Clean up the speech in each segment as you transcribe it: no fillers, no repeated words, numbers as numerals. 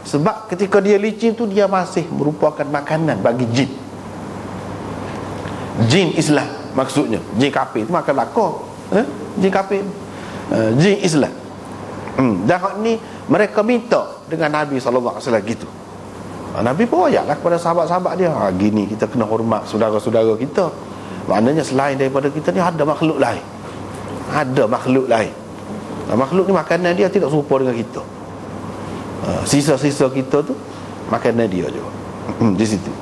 Sebab ketika dia licin tu, dia masih merupakan makanan bagi jin. Jin Islam maksudnya. Jin kafir tu makan belakang. Jin kafir, jin Islam. Dan hak ni mereka minta dengan Nabi SAW gitu. Nabi pun ayatlah kepada sahabat-sahabat dia, gini kita kena hormat saudara-saudara kita. Maknanya selain daripada kita ni ada makhluk lain. Ada makhluk lain. Makhluk ni makanan dia tidak serupa dengan kita. Sisa-sisa kita tu makanan dia juga. Di situ.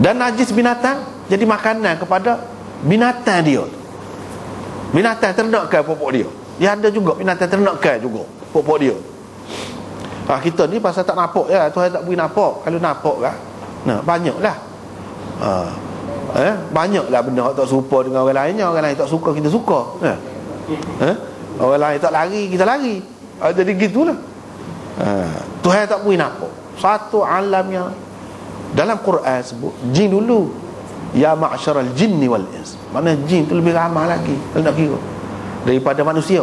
Dan najis binatang jadi makanan kepada binatang dia. Binatang ternakan pokok dia. Dia ada juga binatang ternakan juga pokok dia. Kita ni pasal tak nampak ya, Tuhan tak beri nampak. Kalau nampak kan, banyaklah. Banyaklah benda tak serupa dengan orang lainnya. Orang lain tak suka, kita suka. Orang lain tak lari, kita lari. Jadi gitulah. Tuhan tak beri nampak. Satu alam yang dalam Quran sebut jin dulu, ya ma'syaral jinni wal ins. Mana jin tu lebih ramai lagi kalau nak kira daripada manusia.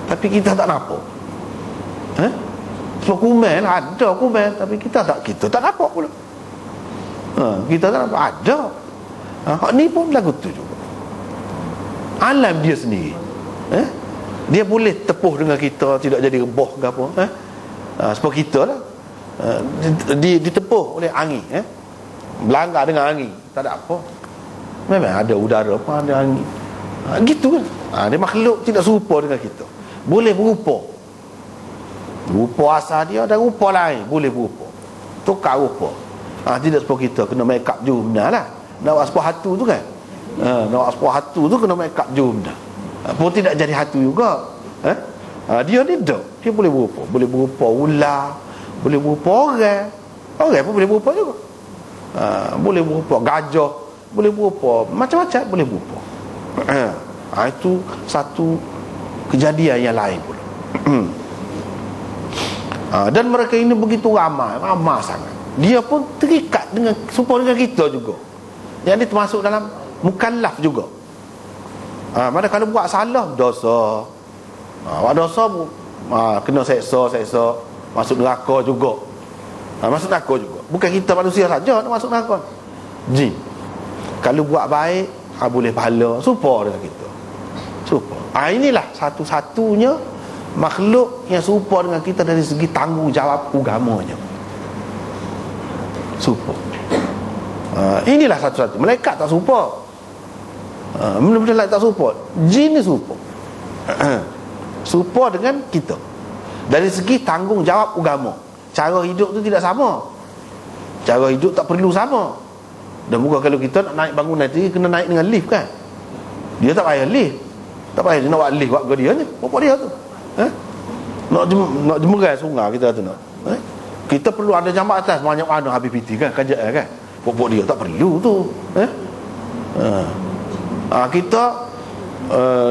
Tapi kita tak nampak. Sebab kuman ada kuman, tapi kita tak nampak pula. Kita tak nampak ada. Ni pun lagu tu juga. Alam dia sendiri. Dia boleh tepuh dengan kita, tidak jadi rebah ke apa. Sebab kita lah ditepuh oleh angin, melanggar dengan angin, tak ada apa. Memang ada udara apa, ada angin. Gitu kan. Dia makhluk tidak serupa dengan kita. Boleh berupa. Rupa asal dia dan rupa lain boleh berupa. Tukar rupa. Tidak seperti kita kena make up juru benar lah. Nak buat sebuah hatu tu kan. Nak buat sebuah hatu tu kena make up juru benar. Pun tidak jadi hatu juga. Dia ni tak. Dia boleh berupa. Boleh berupa ular, boleh berupa orang. Orang pun boleh berupa juga. Boleh berupa gajah, boleh berupa macam-macam, boleh berupa. Itu satu kejadian yang lain pula. Dan mereka ini begitu ramai sangat. Dia pun terikat dengan serupa dengan kita juga. Yang ini termasuk dalam mukallaf juga. Mana kalau buat salah dosa. Buat dosa kena seksa, masuk neraka juga. Masuk neraka juga. Bukan kita manusia saja nak masuk neraka. Jin. Kalau buat baik, boleh pahala serupa dengan kita. Serupa. Inilah satu-satunya makhluk yang serupa dengan kita dari segi tanggungjawab agamanya. Serupa. Inilah satu-satu. Malaikat tak serupa. Benda-benda lain tak serupa. Jin ni serupa. Serupa dengan kita dari segi tanggungjawab agama. Cara hidup tu tidak sama. Cara hidup tak perlu sama. Dan bukan kalau kita nak naik bangunan tu kena naik dengan lift kan. Dia tak payah lift. Tak payah dia nak buat lift buat ke dia je. Apa dia tu? Nak jemerai sungai kita tu nak. Kita perlu ada jambak atas banyak mana habis piti kan, kerajaan kan. Pokok dia tak perlu tu. Kita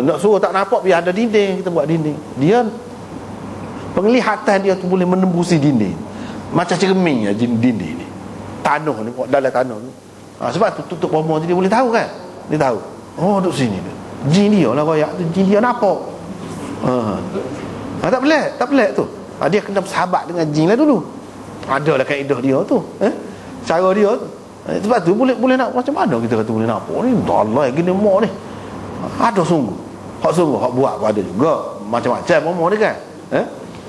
nak suruh tak nampak biar ada dinding, kita buat dinding. Dia penglihatan dia tu boleh menembusi dinding. Macam cermin ya dinding ni. Tanah ni, dalam tanah ni. Sebab tu tutup rumah dia boleh tahu kan. Dia tahu. Oh duduk sini dia. Jin dia lah royak tu, jin dia nampak. Tak pelik tu. Dia kena bersahabat dengan jin lah dulu. Adalah kaedah dia tu. Cara dia tu. Sebab tu boleh nak macam mana kita kata boleh nampak ni. Allah gini mak ni. Ada sungguh. Hak sungguh hak buat pun ada juga. Macam-macam mak dia kan.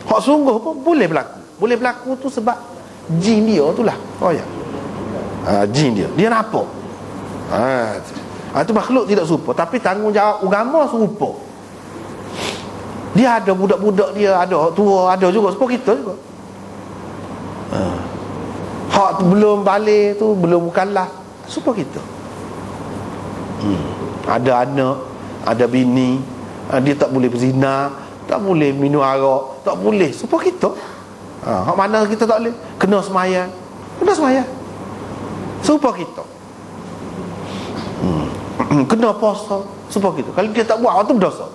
Hak sungguh pun boleh berlaku. Boleh berlaku tu sebab jin dia tu lah royak. Jin dia nampak. Itu makhluk tidak serupa, tapi tanggungjawab agama serupa. Dia ada budak-budak dia, ada tua, ada juga seperti kita juga. Hak belum balik tu, belum mukallaf, seperti kita. Ada anak, ada bini, dia tak boleh berzina, tak boleh minum arak, tak boleh, seperti kita. Hak mana kita tak boleh? Kena semayang, serupa kita. Kena puasa seperti itu. Kalau dia tak buat, itu berdosa.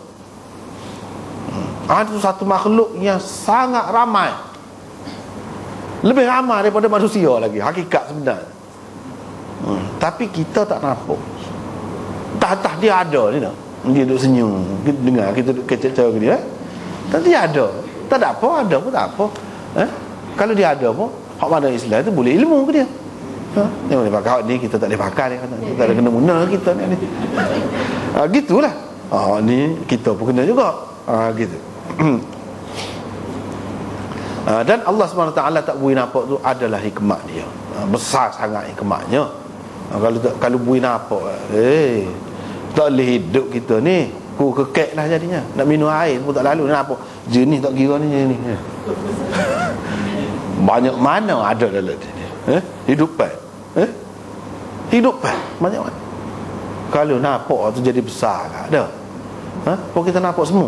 Itu satu makhluk yang sangat ramai, lebih ramai daripada manusia lagi, hakikat sebenarnya. Tapi kita tak nampak. Tak dia ada ni tak? Dia duduk senyum, kita dengar, kita duduk kecil-kecil dia. Tapi dia ada. Tak ada apa, ada pun tak apa. Kalau dia ada pun, hak mana Islam tu boleh ilmu ke dia. Dia boleh pakai hak ni, kita tak boleh pakai dia kata. Kita ada kena guna kita ni. Gitulah. Ni kita pun kena juga. Gitu. Dan Allah SWT tak bui nampak tu adalah hikmat dia. Besar sangat hikmatnya. Kalau bui nampak, tak boleh hidup kita ni. Ku kekek lah jadinya. Nak minum air pun tak lalu. Nampak jenis tak kira ni jenis. Banyak mana ada dalam dia. Hidupan. Hidupan banyak mana. Kalau nampak tu jadi besar lah. Ada. Kau kita nampak semua.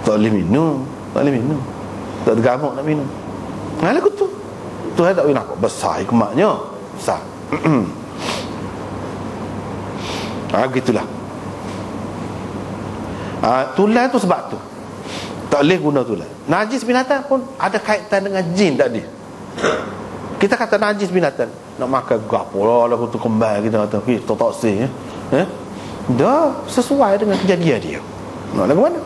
Tak boleh minum. Tak boleh minum. Tak ada gamuk nak minum. Lagu tu Tuhan tak boleh nampak. Besar hikmatnya. Besar. Begitulah. Tulan tu sebab tu tak boleh guna tulan. Najis binatang pun ada kaitan dengan jin tadi. Kita kata najis binatang, nak makan gapo lah tu kembang, kita kata kita tak sih. Dah sesuai dengan kejadian dia. Nak lagu mana?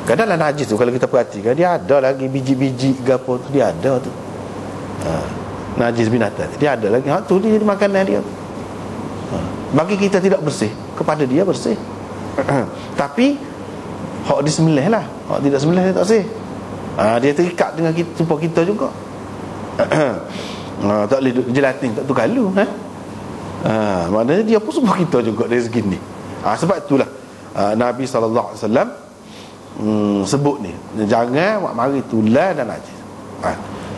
Kadang-kadang najis tu kalau kita perhatikan, dia ada lagi biji-biji gapo tu, dia ada tu. Najis binatang dia ada lagi. Tu dia makanan dia. Bagi kita tidak bersih, kepada dia bersih. Tapi hak disembelih lah, hak tidak sembelih dia tak sih. Dia terikat dengan kita, tubuh kita juga. Tak boleh jelatin, tak tukar lu. Maknanya dia pun semua kita juga dari segi ni. Sebab itulah Nabi SAW sebut ni, jangan buat mari tulan dan najis.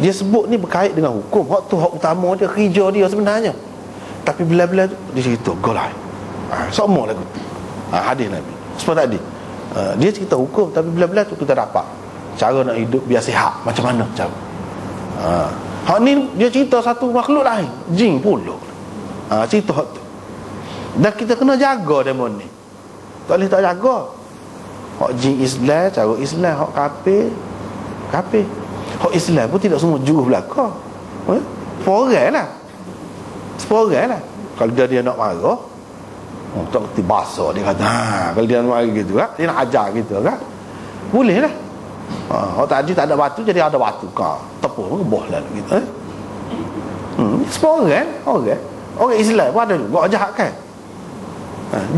Dia sebut ni berkait dengan hukum. Hak tu hak utama dia, kerja dia sebenarnya. Tapi bila-bila tu dia cerita golai. Semua lagu tu. Hadis Nabi sebab tadi dia cerita hukum, tapi bila-bila tu kita dapat cara nak hidup biar sihat macam mana cara. Hak ni dia cerita satu makhluk lain, jin pula. Cerita hak tu. Dan kita kena jaga demon ni. Tak boleh tak jaga. Hak jin Islam, cara Islam, hak kafir. Hak Islam pun tidak semua jurus belaka. Seporai lah. Kalau dia nak marah, tak kerti bahasa dia kata, kalau dia nak mari gitu kan, dia nak ajar gitu kan, boleh lah. Tadi tak ada batu, jadi ada batu tepuk boh lah gitu. Semua orang Islam pun ada juga jahat kan.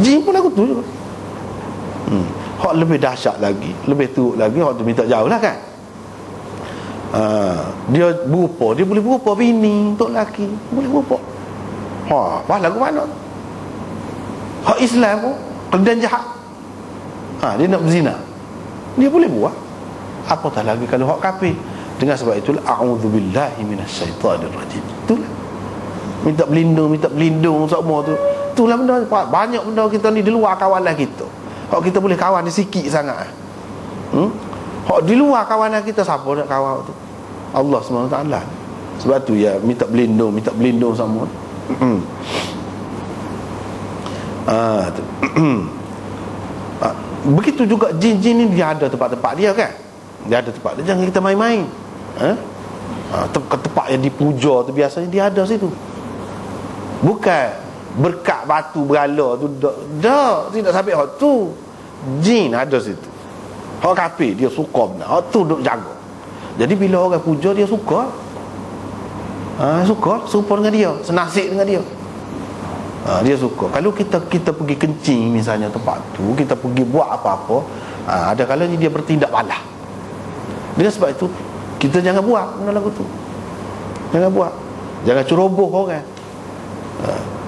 Jin pun lagu tu juga. Hak lebih dahsyat lagi, lebih teruk lagi, hak tu minta jauh lah kan. Dia berupa, dia boleh berupa bini untuk lelaki, boleh berupa. Lagu mana tu? Hak Islam pun kalau dia jahat, dia nak berzina, dia boleh buat. Apatah lagi kalau hak kafir. Dengan sebab itulah a'udzubillahi minasyaitanirrajim. Itulah minta berlindung semua tu. Itulah benda, banyak benda kita ni di luar kawalan kita. Hak kita boleh kawan ni sikit sangat. Hak di luar kawanan kita, siapa nak kawal tu? Allah SWT. Sebab tu ya minta berlindung semua. Begitu juga jin-jin ni, dia ada tempat-tempat dia kan. Dia ada tempat dia, jangan kita main-main. Tempat yang dipuja tu biasanya dia ada situ. Bukan berkat batu berala tu dah tidak sampai hak tu. Jin ada situ. Hak kafir dia suka benar, hak tu duk jaga. Jadi bila orang puja dia suka. Suka serupa dengan dia, senasib dengan dia. Dia suka. Kalau kita pergi kencing misalnya tempat tu, kita pergi buat apa-apa, ada kalanya dia bertindak balah. Dengan sebab itu kita jangan buat benda lagu tu. Jangan buat. Jangan ceroboh orang.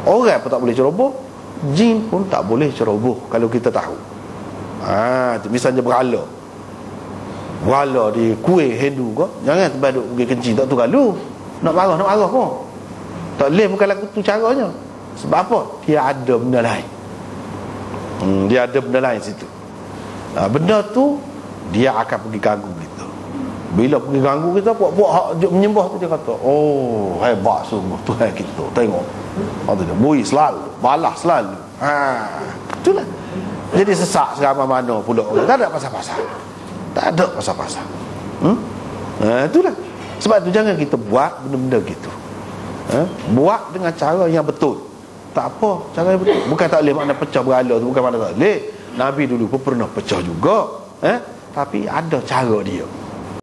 Orang pun tak boleh ceroboh, jin pun tak boleh ceroboh kalau kita tahu. Misalnya berhala di kuih Hindu kau, jangan tempat duk pergi kencing tak tu kalau nak marah pun tak boleh, bukan lagu tu caranya. Sebab apa? Dia ada benda lain. Dia ada benda lain situ. Benda tu dia akan pergi ganggu kita. Bila pergi ganggu kita, buat hak menyembah tu, dia kata, oh hebat sungguh Tuhan kita. Tengok dia bui selalu, balas selalu. Itulah. Jadi sesak seramai mana pula orang. Tak ada pasal-pasal. Itulah. Sebab tu jangan kita buat benda-benda gitu. Buat dengan cara yang betul. Tak apa, cara yang betul. Bukan tak boleh makna pecah berhala tu, bukan makna tak boleh. Nabi dulu pun pernah pecah juga. tapi ada cara dia.